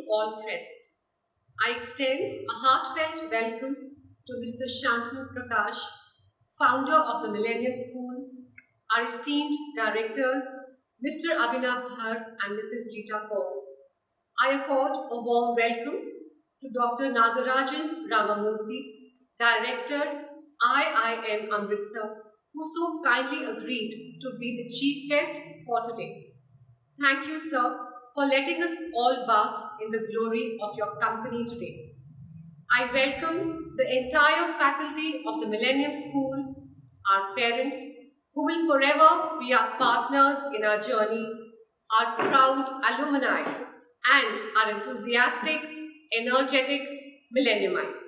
all present. I extend a heartfelt welcome to Mr. Shantanu Prakash, founder of the Millennium Schools, our esteemed directors, Mr. Abhinav Bhar and Mrs. Rita Kaur. I accord a warm welcome to Dr. Nagarajan Ramamurthy, Director, IIM Amritsar, who so kindly agreed to be the chief guest for today. Thank you, sir, for letting us all bask in the glory of your company today. I welcome the entire faculty of the Millennium School, our parents, who will forever be our partners in our journey, our proud alumni, and our enthusiastic, energetic millenniumites.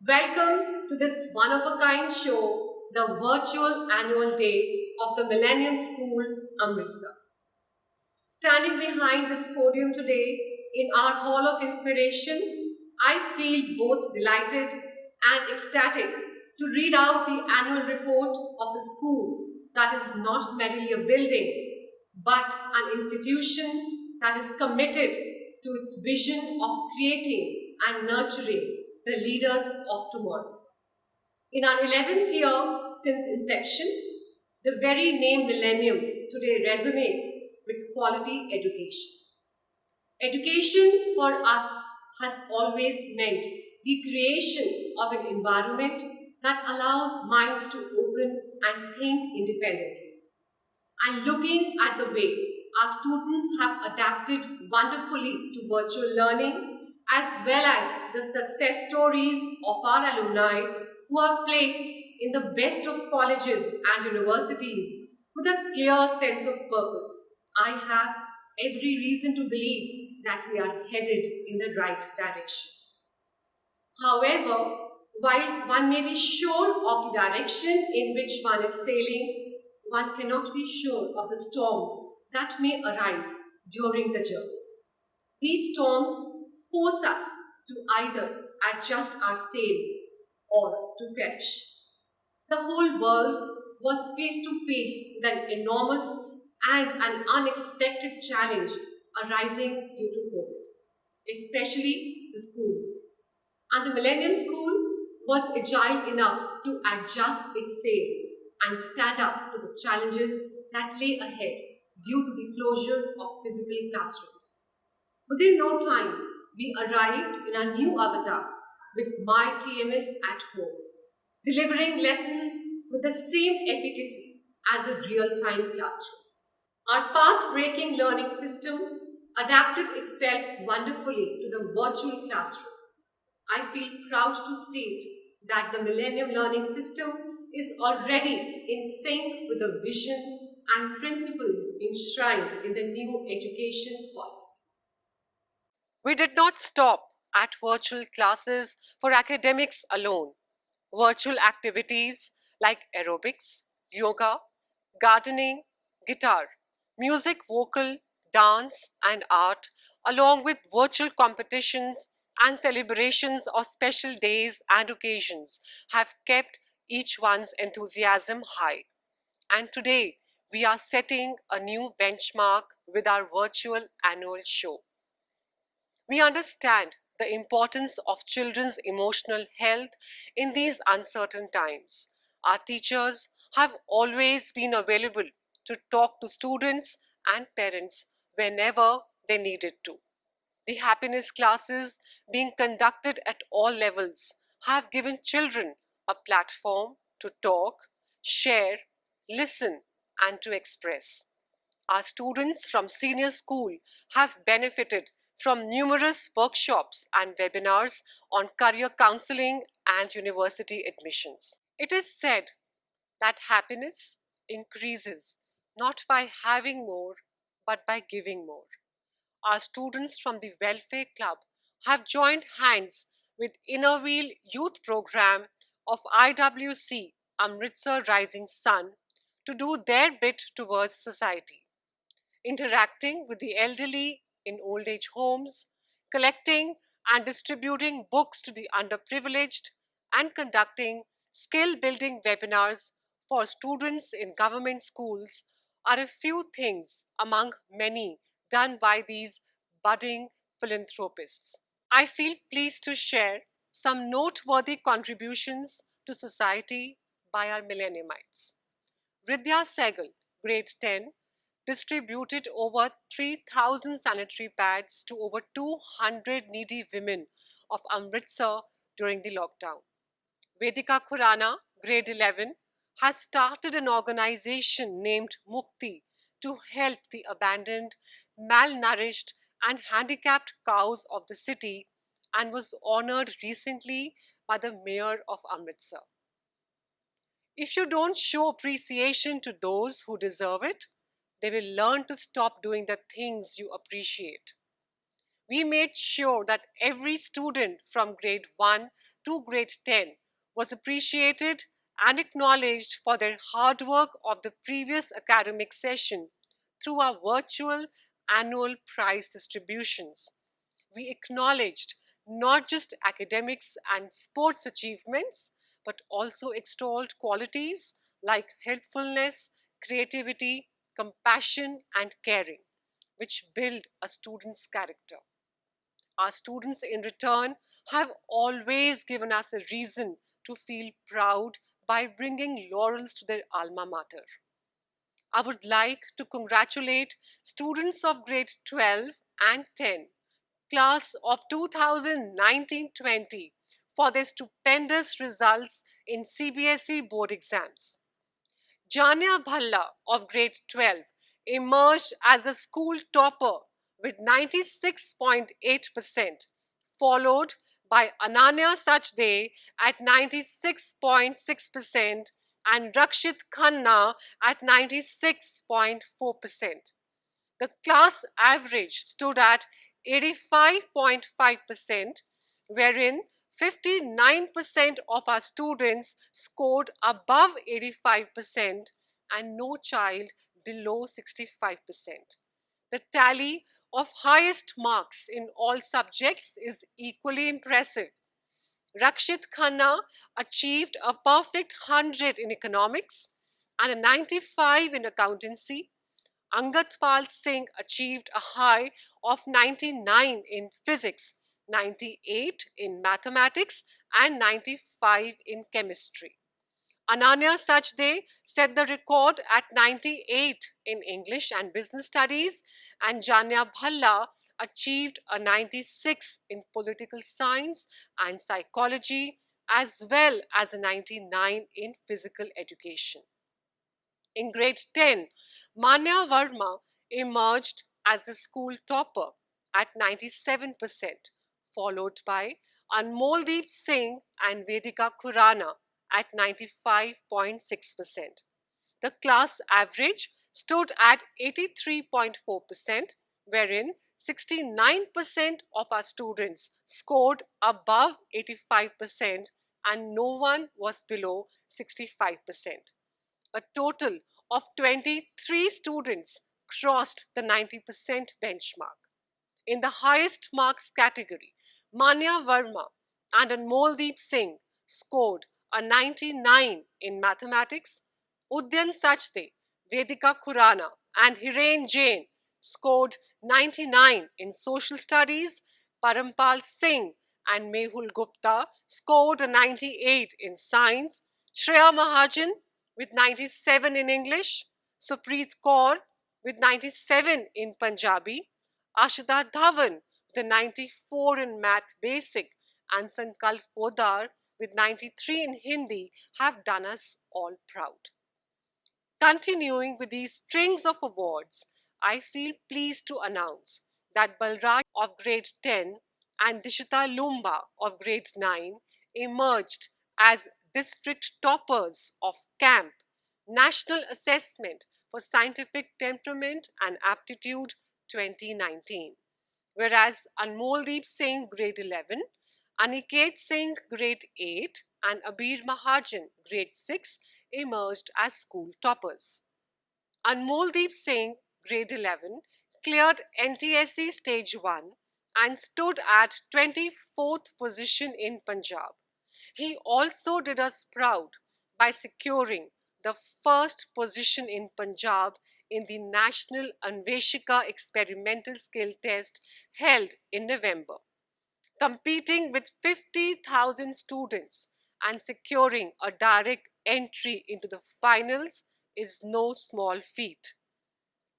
Welcome to this one-of-a-kind show, the virtual annual day of the Millennium School, Amritsar. Standing behind this podium today in our Hall of Inspiration, I feel both delighted and ecstatic to read out the annual report of a school that is not merely a building, but an institution that is committed to its vision of creating and nurturing the leaders of tomorrow. In our 11th year since inception, the very name millennium today resonates with quality education. Education for us has always meant the creation of an environment that allows minds to open and think independently. And looking at the way our students have adapted wonderfully to virtual learning, as well as the success stories of our alumni who are placed in the best of colleges and universities with a clear sense of purpose, I have every reason to believe that we are headed in the right direction. However, while one may be sure of the direction in which one is sailing, one cannot be sure of the storms that may arise during the journey. These storms force us to either adjust our sails or to perish. The whole world was face to face with an enormous and an unexpected challenge arising due to COVID, especially the schools. And the Millennium School was agile enough to adjust its sails and stand up to the challenges that lay ahead due to the closure of physical classrooms. Within no time, we arrived in our new avatar with My TMS at home, delivering lessons with the same efficacy as a real-time classroom. Our path-breaking learning system adapted itself wonderfully to the virtual classroom. I feel proud to state that the Millennium Learning System is already in sync with the vision and principles enshrined in the new education policy. We did not stop at virtual classes for academics alone. Virtual activities like aerobics, yoga, gardening, guitar, music, vocal, dance, and art, along with virtual competitions and celebrations of special days and occasions, have kept each one's enthusiasm high. And today, we are setting a new benchmark with our virtual annual show. We understand the importance of children's emotional health in these uncertain times. Our teachers have always been available to talk to students and parents whenever they needed to. The happiness classes being conducted at all levels have given children a platform to talk, share, listen, and to express. Our students from senior school have benefited from numerous workshops and webinars on career counseling and university admissions. It is said that happiness increases not by having more, but by giving more. Our students from the Welfare Club have joined hands with Innerwheel Youth Program of IWC Amritsar Rising Sun to do their bit towards society, interacting with the elderly in old age homes, collecting and distributing books to the underprivileged, and conducting skill building webinars for students in government schools are a few things among many done by these budding philanthropists. I feel pleased to share some noteworthy contributions to society by our millenniumites. Vidya Sehgal, grade 10, distributed over 3,000 sanitary pads to over 200 needy women of Amritsar during the lockdown. Vedika Khurana, grade 11, has started an organization named Mukti to help the abandoned, malnourished, and handicapped cows of the city and was honored recently by the mayor of Amritsar. If you don't show appreciation to those who deserve it, they will learn to stop doing the things you appreciate. We made sure that every student from grade 1 to grade 10 was appreciated and acknowledged for their hard work of the previous academic session through our virtual annual prize distributions. We acknowledged not just academics and sports achievements, but also extolled qualities like helpfulness, creativity, compassion, and caring, which build a student's character. Our students, in return, have always given us a reason to feel proud by bringing laurels to their alma mater. I would like to congratulate students of grade 12 and 10, class of 2019-20, for their stupendous results in CBSE board exams. Jania Bhalla of grade 12 emerged as a school topper with 96.8%, followed by Ananya Sachdev at 96.6% and Rakshit Khanna at 96.4%. The class average stood at 85.5%, wherein 59% of our students scored above 85% and no child below 65%. The tally of highest marks in all subjects is equally impressive. Rakshit Khanna achieved a perfect 100 in economics and a 95 in accountancy. Angatpal Singh achieved a high of 99 in physics, 98 in mathematics, and 95 in chemistry. Ananya Sachdev set the record at 98 in English and Business Studies, and Jania Bhalla achieved a 96 in Political Science and Psychology, as well as a 99 in Physical Education. In grade 10, Manya Verma emerged as the school topper at 97%, followed by Anmoldeep Singh and Vedika Khurana at 95.6%. The class average stood at 83.4%, wherein 69% of our students scored above 85% and no one was below 65%. A total of 23 students crossed the 90% benchmark. In the highest marks category, Manya Verma and Anmoldeep Singh scored a 99 in mathematics. Udyan Sachdev, Vedika Khurana, and Hiren Jain scored 99 in social studies. Parampal Singh and Mehul Gupta scored a 98 in science. Shreya Mahajan with 97 in English. Supreet Kaur with 97 in Punjabi. Ashita Dhawan with a 94 in Math Basic, and Sankalp Podar with 93 in Hindi have done us all proud. Continuing with these strings of awards, I feel pleased to announce that Balraj of grade 10 and Dishita Lumba of grade 9 emerged as district toppers of CAMP, National Assessment for Scientific Temperament and Aptitude 2019, whereas Anmoldeep Singh, grade 11, Aniket Singh, grade 8, and Abir Mahajan, grade 6, emerged as school toppers. Anmoldeep Singh, grade 11, cleared NTSE Stage 1 and stood at 24th position in Punjab. He also did us proud by securing the first position in Punjab in the National Anveshika Experimental Skill Test held in November. Competing with 50,000 students and securing a direct entry into the finals is no small feat.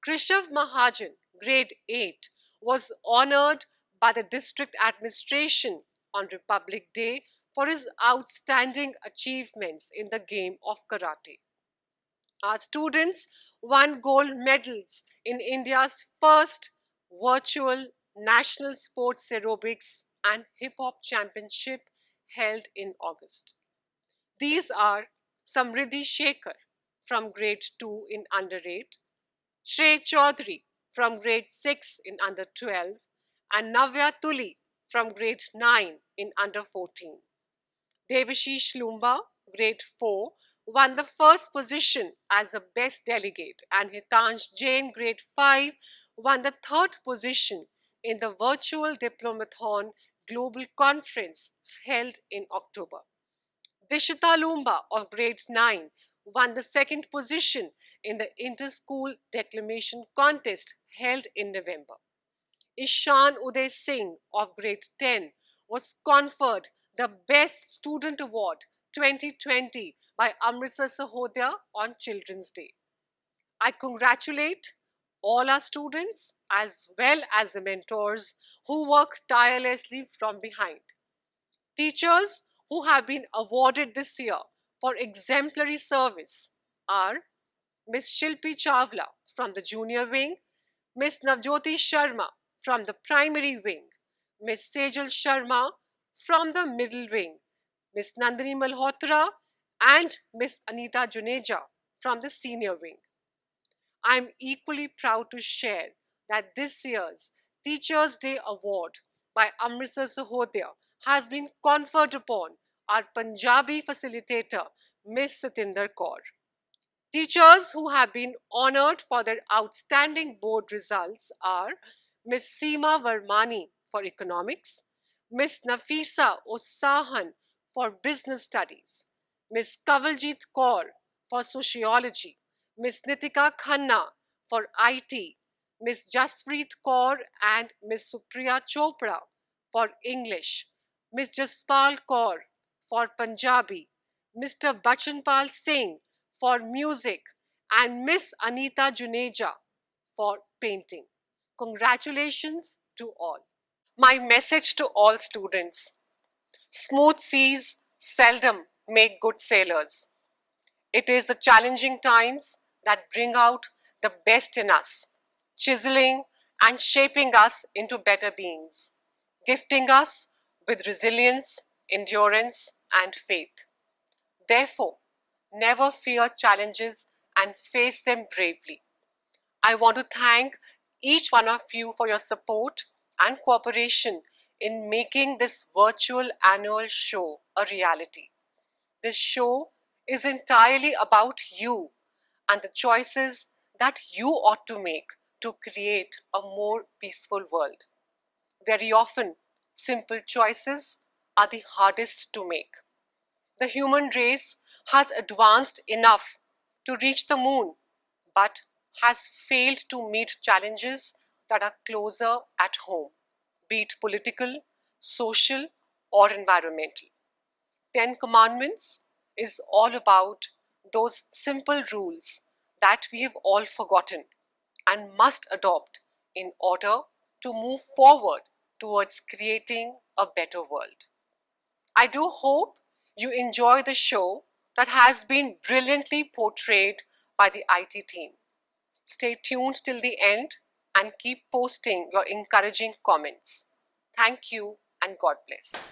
Krishav Mahajan, grade 8, was honored by the district administration on Republic Day for his outstanding achievements in the game of karate. Our students won gold medals in India's first virtual national sports aerobics and hip hop championship held in August. These are Samriddhi Shekhar from grade 2 in under 8, Shrey Chaudhary from grade 6 in under 12, and Navya Tuli from grade 9 in under 14. Devashish Lumba, grade 4, won the first position as a best delegate, and Hitansh Jain, grade 5, won the third position in the virtual Diplomathon Global Conference held in October. Dishita Lumba of grade 9 won the second position in the inter-school declamation contest held in November. Ishan Uday Singh of grade 10 was conferred the Best Student Award 2020 by Amritsar Sahodaya on Children's Day. I congratulate all our students as well as the mentors who work tirelessly from behind. Teachers who have been awarded this year for exemplary service are Miss Shilpi Chawla from the junior wing, Miss Navjoti Sharma from the primary wing, Miss Sejal Sharma from the middle wing, Miss Nandini Malhotra and Miss Anita Juneja from the senior wing. I am equally proud to share that this year's Teachers' Day Award by Amritsar Sahodaya has been conferred upon our Punjabi facilitator, Miss Satinder Kaur. Teachers who have been honored for their outstanding board results are Miss Seema Varmani for economics, Miss Nafisa Osahan for business studies, Miss Kavaljit Kaur for sociology, Miss Nitika Khanna for IT, Miss Jaspreet Kaur and Miss Supriya Chopra for English, Miss Jaspal Kaur for Punjabi, Mr. Bachanpal Singh for music, and Miss Anita Juneja for painting. Congratulations to all. My message to all students: smooth seas seldom make good sailors. It is the challenging times that bring out the best in us, chiseling and shaping us into better beings, gifting us with resilience, endurance, and faith. Therefore, never fear challenges and face them bravely. I want to thank each one of you for your support and cooperation in making this virtual annual show a reality. This show is entirely about you and the choices that you ought to make to create a more peaceful world. Very often, simple choices are the hardest to make. The human race has advanced enough to reach the moon, but has failed to meet challenges that are closer at home, be it political, social, or environmental. Ten Commandments is all about those simple rules that we have all forgotten and must adopt in order to move forward towards creating a better world. I do hope you enjoy the show that has been brilliantly portrayed by the IT team. Stay tuned till the end and keep posting your encouraging comments. Thank you and God bless.